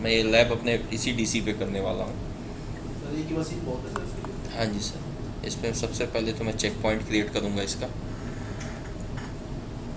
मैं ये लैब अपने इसी डीसी पे करने वाला हूँ। सर ये की मशीन बहुत है सर इसके लिए। हाँ जी सर, इसमें सबसे पहले तो मैं चेक पॉइंट क्रिएट करूँगा इसका,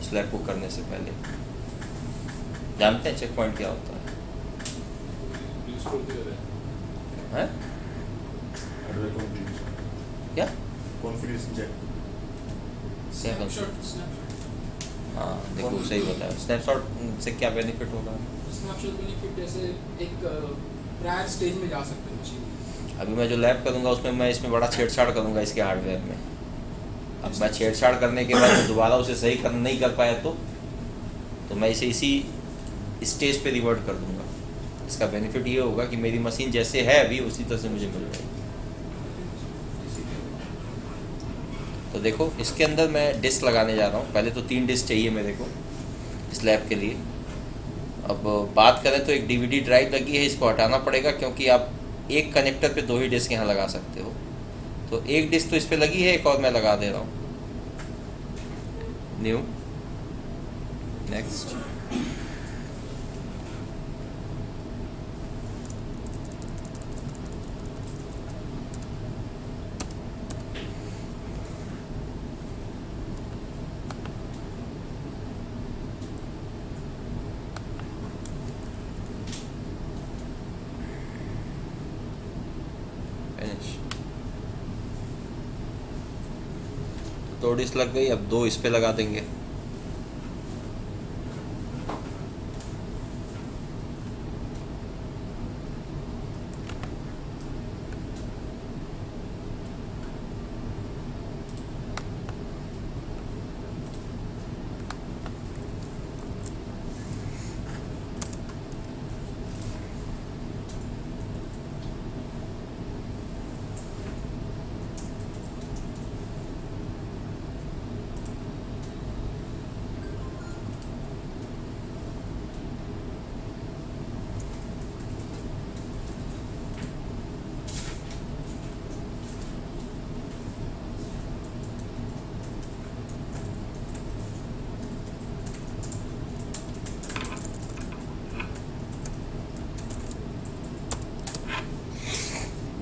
इस लैब को करने से पहले। जानते हैं चेक पॉइंट क्या होता है? हैं? क्या कॉन्फ़िगरेशन चेक। हाँ देखो सही बताया। स्नैपशॉट से क्या बेनिफिट होगा? स्नैपशॉट बेनिफिट जैसे एक प्रायर स्टेज में जा सकते हैं मशीन। अभी मैं जो लैब करूँगा उसमें मैं इसमें बड़ा छेड़छाड़ करूँगा इसके हार्डवेयर में। अब मैं छेड़छाड़ करने के बाद दोबारा उसे सही कर नहीं कर पाया तो मैं इसे इसी स्टेज पे रिवर्ट कर दूँगा। इसका बेनिफिट ये होगा कि मेरी मशीन जैसे है अभी उसी तरह से मुझे मिल जाएगी। तो देखो इसके अंदर मैं डिस्क लगाने जा रहा हूँ। पहले तो 3 डिस्क चाहिए मेरे को इस लैब के लिए। अब बात करें तो एक डीवीडी ड्राइव लगी है, इसको हटाना पड़ेगा क्योंकि आप एक कनेक्टर पे 2 ही डिस्क यहाँ लगा सकते हो। तो एक डिस्क तो इस पे लगी है, एक और मैं लगा दे रहा हूँ। New, next. तो 2 डिस्क लग गई, अब 2 इस पे लगा देंगे।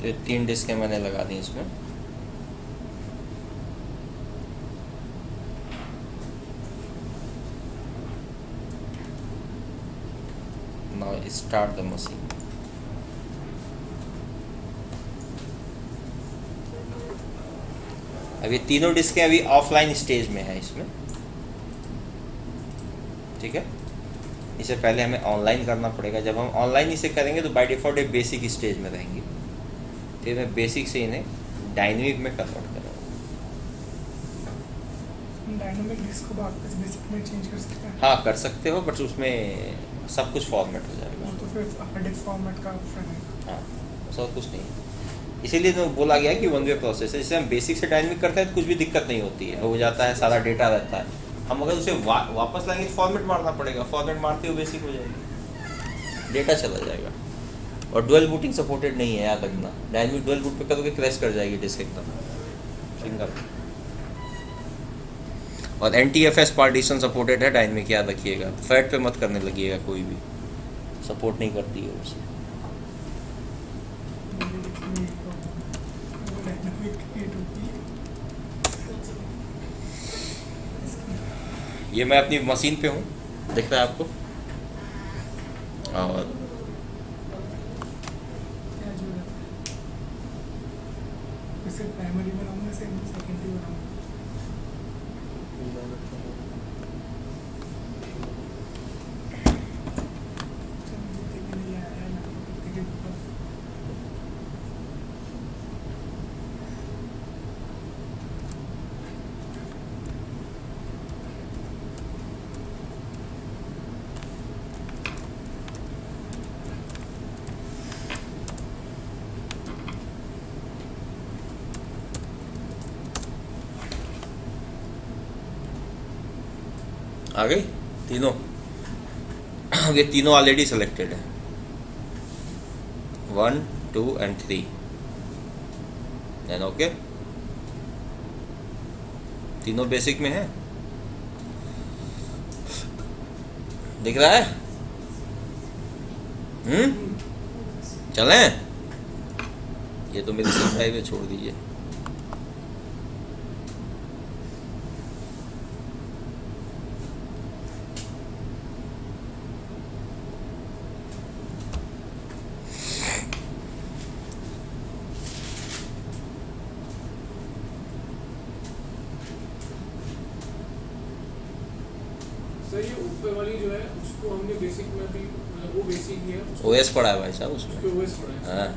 ये 3 डिस्कें मैंने लगा दी इसमें। Now start the machine. अब ये तीनों डिस्कें अभी ऑफलाइन स्टेज में है इसमें, ठीक है। इसे पहले हमें ऑनलाइन करना पड़ेगा। जब हम ऑनलाइन इसे करेंगे तो बाय डिफ़ॉल्ट एक बेसिक स्टेज में रहेंगी। फिर मैं बेसिक से इन्हें डायनेमिक में कन्वर्ट करूँगा। डायनामिक डिस्क को आप बेसिक में चेंज कर सकते हैं। हाँ कर सकते हो, बट उसमें सब कुछ फॉर्मेट हो जाएगा। तो फिर हार्ड डिस्क फॉर्मेट का ऑप्शन है। हाँ सब कुछ नहीं है, इसीलिए तो बोला गया कि 1 वे प्रोसेस है। जैसे हम बेसिक से डायनेमिक करते हैं तो कुछ भी दिक्कत नहीं होती है, हो जाता है, सारा डेटा रहता है। हम अगर उसे वापस लाएंगे तो फॉर्मेट मारना पड़ेगा। फॉर्मेट मारते हुए बेसिक हो जाएगी, डेटा चला जाएगा। और डुअल बूटिंग सपोर्टेड नहीं है, याद रखना। डायनेमिक डुअल बूट पे करोगे क्रैश कर जाएगी डिस्क एकदम सिंगल। और NTFS पार्टीशन सपोर्टेड है डायनेमिक, याद रखिएगा। थ्रेड पे मत करने लगिएगा, कोई भी सपोर्ट नहीं करती है उसे। ये मैं अपनी मशीन पे हूँ, दिख रहा है आपको। और प्राइमरी बनाऊंगा, सेकेंडरी बनाऊंगा। आ गई तीनों। ये तीनों ऑलरेडी सेलेक्टेड है, 1 2 and 3। देन ओके, तीनों बेसिक में है, दिख रहा है। चलें? ये तो मेरी सी ड्राइव है, छोड़ दीजिए। सर ये ऊपर वाली जो है उसको हमने बेसिक में भी मतलब वो बेसिक ही है उसको ओएस पड़ा है भाई साहब उसमें। उसके OS पड़ा है। हाँ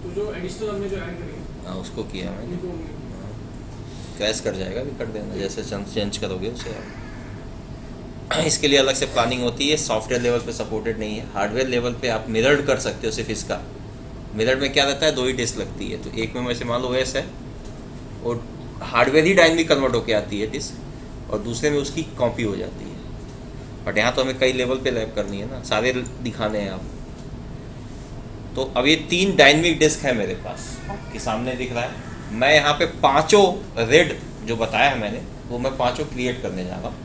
तो जो एडिशनल हमने जो ऐड करी है हाँ, उसको किया मैंने। उनको हमने क्रैश कर जाएगा भी, कर देना जैसे चेंज करोगे उसे आप। इसके लिए अलग से प्लानिंग होती है, सॉफ्टवेयर लेवल पे सपोर्टेड नहीं है। हार्डवेयर लेवल पे आप मिरर्ड कर सकते हो सिर्फ इसका। मिरर्ड में क्या रहता है, 2 ही डिस्क लगती है, तो एक में वैसे मान लो ओएस है और हार्डवेयर ही डायनेमिक कन्वर्ट होकर आती है डिस्क, और दूसरे में उसकी कॉपी हो जाती है। बट यहाँ तो हमें कई लेवल पे लैब करनी है ना, सारे दिखाने हैं आप। तो अब ये 3 डायनेमिक डिस्क है मेरे पास, आपके सामने दिख रहा है। मैं यहाँ पे 5 रेड जो बताया है मैंने, वो मैं 5 क्रिएट करने जा रहा हूँ।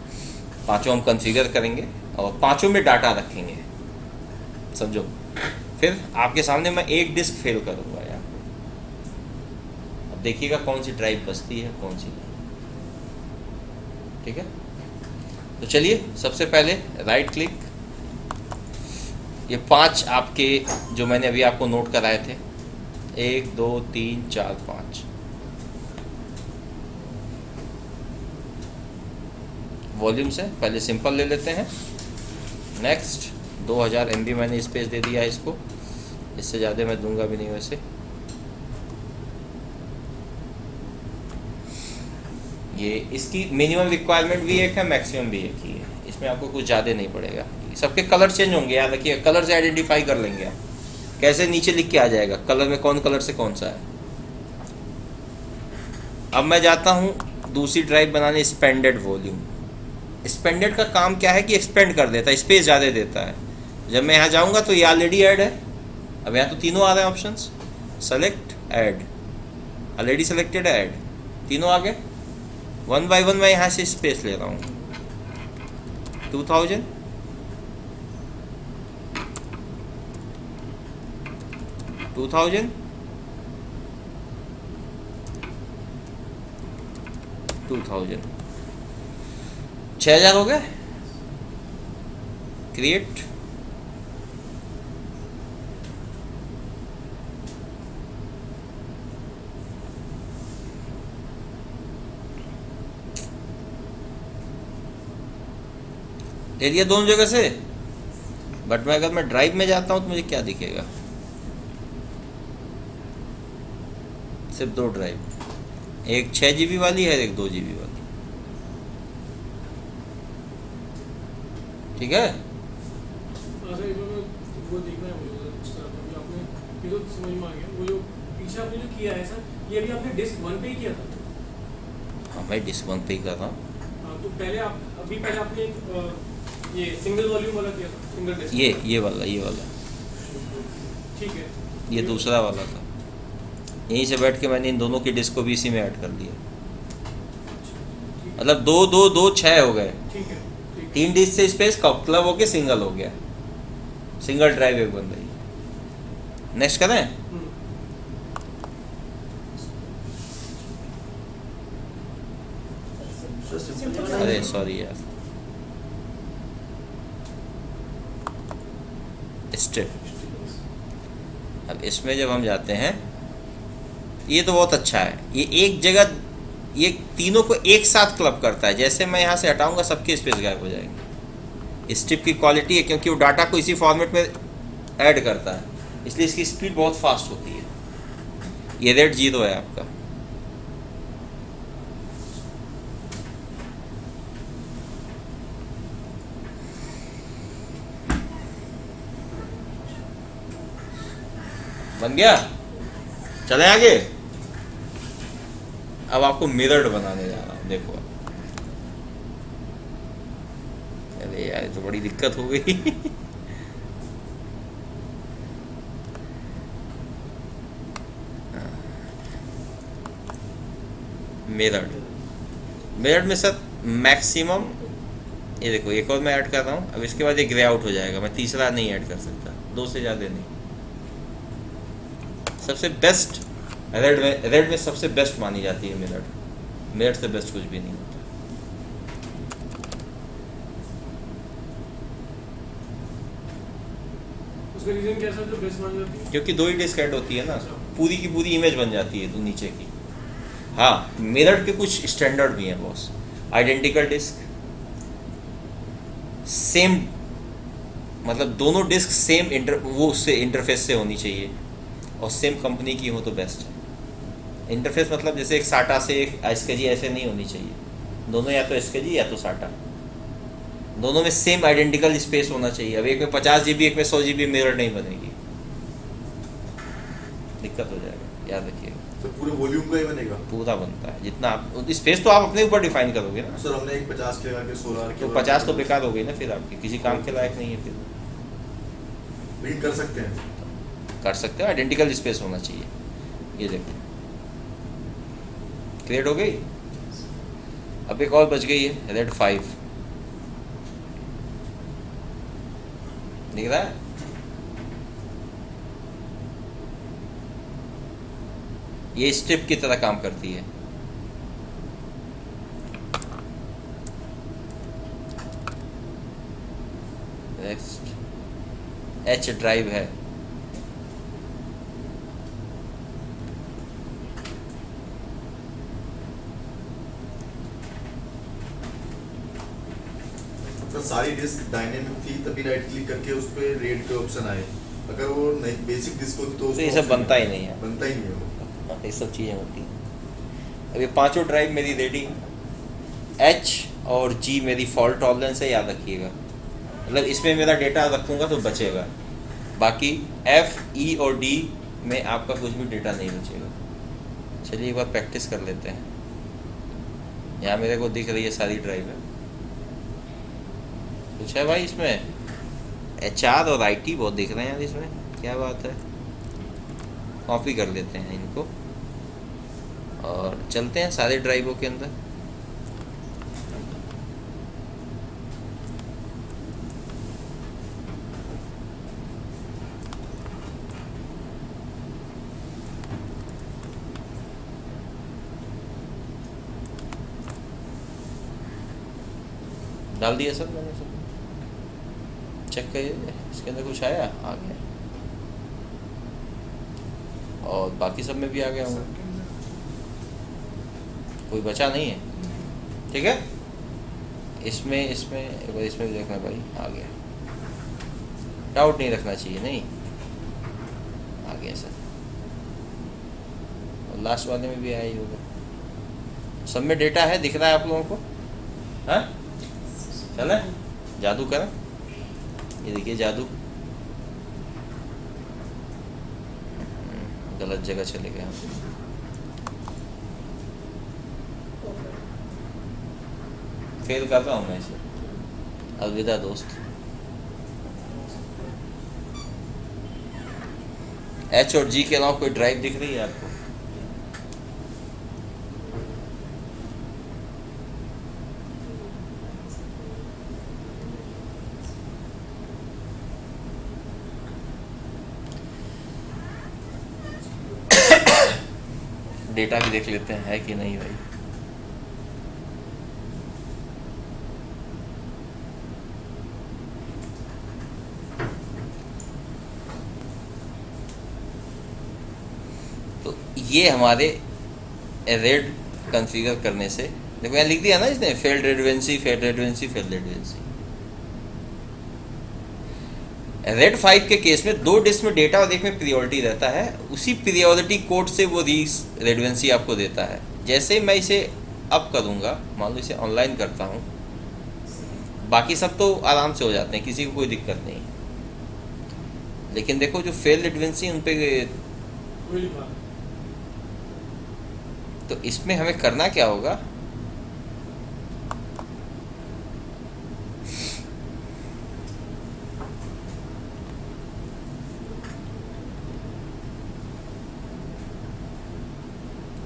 5 हम कॉन्फ़िगर करेंगे और 5 में डाटा रखेंगे, समझो। फिर आपके सामने मैं एक डिस्क फेल करूँगा यहाँ पे। अब देखिएगा कौन सी ड्राइव बचती है कौन सी नहीं, ठीक है। तो चलिए सबसे पहले राइट क्लिक, ये 5 आपके जो मैंने अभी आपको नोट कराए थे, 1 2 3 4 5। वॉल्यूम से पहले सिंपल ले लेते हैं। नेक्स्ट 2000 MB मैंने स्पेस दे दिया है इसको, इससे ज़्यादा मैं दूंगा भी नहीं वैसे। ये इसकी मिनिमम रिक्वायरमेंट भी एक है, मैक्सिमम भी एक ही है, इसमें आपको कुछ ज़्यादा नहीं पड़ेगा। सबके कलर चेंज होंगे, याद रखिए, कलर से आइडेंटिफाई कर लेंगे आप। कैसे नीचे लिख के आ जाएगा कलर में कौन कलर से कौन सा है। अब मैं जाता हूँ दूसरी ड्राइव बनाने, स्पेंडेड वॉल्यूम। स्पेंडेड का काम क्या है कि एक्सपेंड कर देता है, स्पेस ज़्यादा देता है। जब मैं यहाँ जाऊँगा तो ये ऑलरेडी ऐड है। अब यहाँ तो तीनों आ रहे हैं options, select add, already selected add, तीनों आ गए। 1 बाय 1 मैं यहाँ से स्पेस ले रहा हूँ। 2000 2000 2000 6000 हो गए। क्रिएट, ले लिया दोनों जगह से। बट मैं अगर मैं ड्राइव में जाता हूँ तो मुझे क्या दिखेगा, सिर्फ 2 ड्राइव, एक 6 GB वाली है, एक 2 GB वाली, ठीक है। हाँ सर, इसमें वो देखना है मुझे इस तरह का, आपने ये तो समझ में आ गया। वो जो पीछे आपने जो किया है सर, ये भी आपने डिस्क 1 पे ही किया था। हाँ मैं डिस्क 1 पे ही कर रहा हूँ। हाँ, तो पहले आपने एक ये सिंगल वॉल्यूम वाला किया था, सिंगल डिस्क। ये वाला ठीक है, ये दूसरा वाला था। यहीं से बैठ के मैंने इन दोनों की डिस्क को भी इसी में ऐड कर दिया। मतलब 2 2 2 6 हो गए। ठीक है, 3 डिस्क से स्पेस क्लब होके सिंगल हो गया, सिंगल ड्राइव एक बन रही। नेक्स्ट करें। अरे सॉरी यार, स्टेप। अब इसमें जब हम जाते हैं, ये तो बहुत अच्छा है, ये एक जगह ये तीनों को एक साथ क्लब करता है। जैसे मैं यहाँ से हटाऊंगा सबके स्पेस गायब हो जाएंगे। स्ट्रिप की क्वालिटी है क्योंकि वो डाटा को इसी फॉर्मेट में ऐड करता है, इसलिए इसकी स्पीड बहुत फास्ट होती है। ये रेट 0 है आपका। बन गया, चले आगे। अब आपको मिरर्ड बनाने जा रहा हूं, देखो। अरे यार तो बड़ी दिक्कत हो गई। मिरर्ड में सर मैक्सिमम, ये देखो एक और मैं ऐड कर रहा हूँ। अब इसके बाद ये ग्रे आउट हो जाएगा, मैं तीसरा नहीं ऐड कर सकता, 2 से ज़्यादा नहीं। सबसे बेस्ट रेड में सबसे बेस्ट मानी जाती है मेरठ से बेस्ट कुछ भी नहीं होता। उसका रीजन क्या सर जो बेस्ट मान जाती है? क्योंकि 2 ही डिस्क ऐड होती है ना, पूरी की पूरी इमेज बन जाती है तो नीचे की। हाँ, मेरठ के कुछ स्टैंडर्ड भी हैं बॉस। आइडेंटिकल डिस्क, सेम, मतलब दोनों डिस्क सेम वो उससे इंटरफेस से होनी चाहिए और सेम कंपनी की हो तो बेस्ट है। इंटरफेस मतलब जैसे एक साटा से एक एसकेजी ऐसे नहीं होनी चाहिए, दोनों या तो एसकेजी या तो साटा, दोनों में सेम आइडेंटिकल स्पेस होना चाहिए। अब एक में 50 GB एक में 100 GB मेरठ नहीं बनेगी, दिक्कत हो जाएगा, याद रखिएगा। तो पूरे वॉल्यूम का ही बनेगा? पूरा बनता है जितना आप, स्पेस तो आप अपने ऊपर डिफाइन करोगे ना सर हमने एक 50 के लगा के 16 तो 50 तो बेकार हो गई ना, फिर आपकी किसी काम के लायक नहीं है फिर। लेकिन कर सकते हैं। कर सकते हो, आइडेंटिकल स्पेस होना चाहिए। ये देखो क्लियर हो गई। अब एक और बच गई है रेड 5, दिख रहा है? ये स्ट्रिप की तरह काम करती है। नेक्स्ट एच ड्राइव है, तो सारी डिस्क डायनेमिक थी तभी राइट क्लिक करके उस पे रेड के ऑप्शन आए। अगर वो नहीं बेसिक डिस्क होती तो ये सब बनता ही नहीं है, बनता ही नहीं है वो। ये सब चीज़ें होती हैं। अब ये पांचों ड्राइव मेरी रेडी, एच और जी मेरी फॉल्ट टॉलरेंस है, याद रखिएगा। मतलब इसमें मेरा डेटा रखूँगा तो बचेगा, बाकी एफ ई और डी में आपका कुछ भी डेटा नहीं बचेगा। चलिए एक बार प्रैक्टिस कर लेते हैं। यहाँ मेरे को दिख रही है सारी ड्राइव है, कुछ है भाई इसमें, HR और IT बहुत दिख रहे हैं यार इसमें, क्या बात है। कॉपी कर लेते हैं इनको और चलते हैं सारे ड्राइवों के अंदर। डाल दिया सर मैंने, सब चेक करिए इसके अंदर कुछ आया, आ गया, और बाकी सब में भी आ गया हूँ, सबके अंदर कोई बचा नहीं है। ठीक है, इसमें एक बार इसमें भी देखना भाई, आ गया, डाउट नहीं रखना चाहिए, नहीं आ गया सर, और लास्ट वाले में भी आया ही होगा। सब में डेटा है, दिख रहा है आप लोगों को? हाँ चले जादू करें, ये देखिए जादू, गलत जगह चले गए हम। फेल कर रहा हूँ मैं इसे, अलविदा दोस्त। एच और जी के अलावा कोई ड्राइव दिख रही है आपको? डेटा भी देख लेते हैं है कि नहीं भाई। तो ये हमारे रेड कॉन्फ़िगर करने से, देखो यहाँ लिख दिया ना इसने, फेल्ड रेडवेंसी, फेल्ड रेडवेंसी, फेल्ड रेडवेंसी। रेड 5 के केस में 2 डिस्क में डेटा और एक में प्रियोरिटी रहता है, उसी प्रियोरिटी कोड से वो रेडवेंसी आपको देता है। जैसे मैं इसे अब करूँगा, मान लो इसे ऑनलाइन करता हूँ, बाकी सब तो आराम से हो जाते हैं, किसी को कोई दिक्कत नहीं, लेकिन देखो जो फेल रेडवेंसी उन पे, वही बात। तो इसमें हमें करना क्या होगा,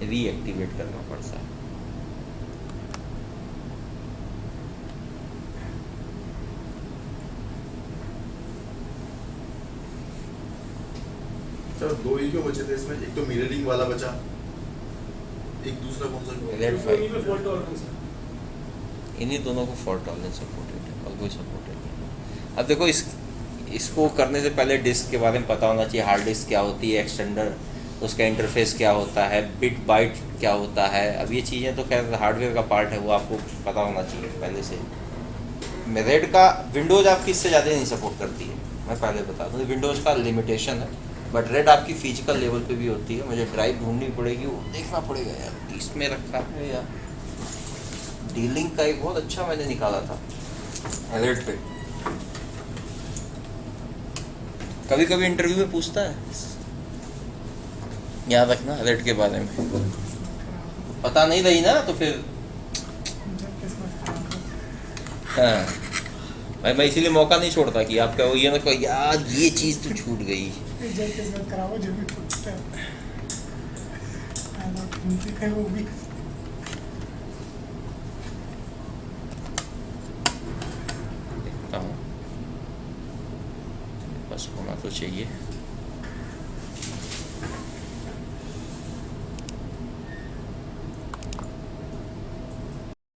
रीएक्टिवेट करना पड़ता है। सर अच्छा दो ही क्यों बचे थे इसमें? एक तो मिररिंग वाला बचा, एक दूसरा कौन सा? Red तो इन्हीं पे फॉल्ट टॉलरेंस है। इन्हीं दोनों को फॉल्ट टॉलरेंस सपोर्टेड है और कोई सपोर्टेड नहीं है। अब देखो इसको करने से पहले डिस्क के बारे में पता होना चाहिए, हार्ड डिस्क क्या होती है, एक्सटेंडर उसका इंटरफेस क्या होता है, बिट बाइट क्या होता है। अब ये चीज़ें तो खैर हार्डवेयर का पार्ट है, वो आपको पता होना चाहिए पहले से। रेड का विंडोज़ आपकी इससे ज़्यादा नहीं सपोर्ट करती है, मैं पहले बता दूँ, विंडोज़ का लिमिटेशन है। बट रेड आपकी फिजिकल लेवल पे भी होती है। मुझे ड्राइव ढूंढनी पड़ेगी, वो देखना पड़ेगा यार इसमें रखा है या डीलिंग का एक बहुत अच्छा मैंने निकाला था रेड पे। कभी कभी इंटरव्यू में पूछता है, याद रखना रेड के बारे में। पता नहीं रही ना तो फिर जब किस्मत खराब हो। हाँ भाई, मैं इसीलिए मौका नहीं छोड़ता कि आप कहो ये ना कहो यार ये चीज़ तो छूट गई। जब किस्मत खराब हो जब भी टूटता है। ढूंढते हैं वो भी। देखता हूँ, बस होना तो चाहिए।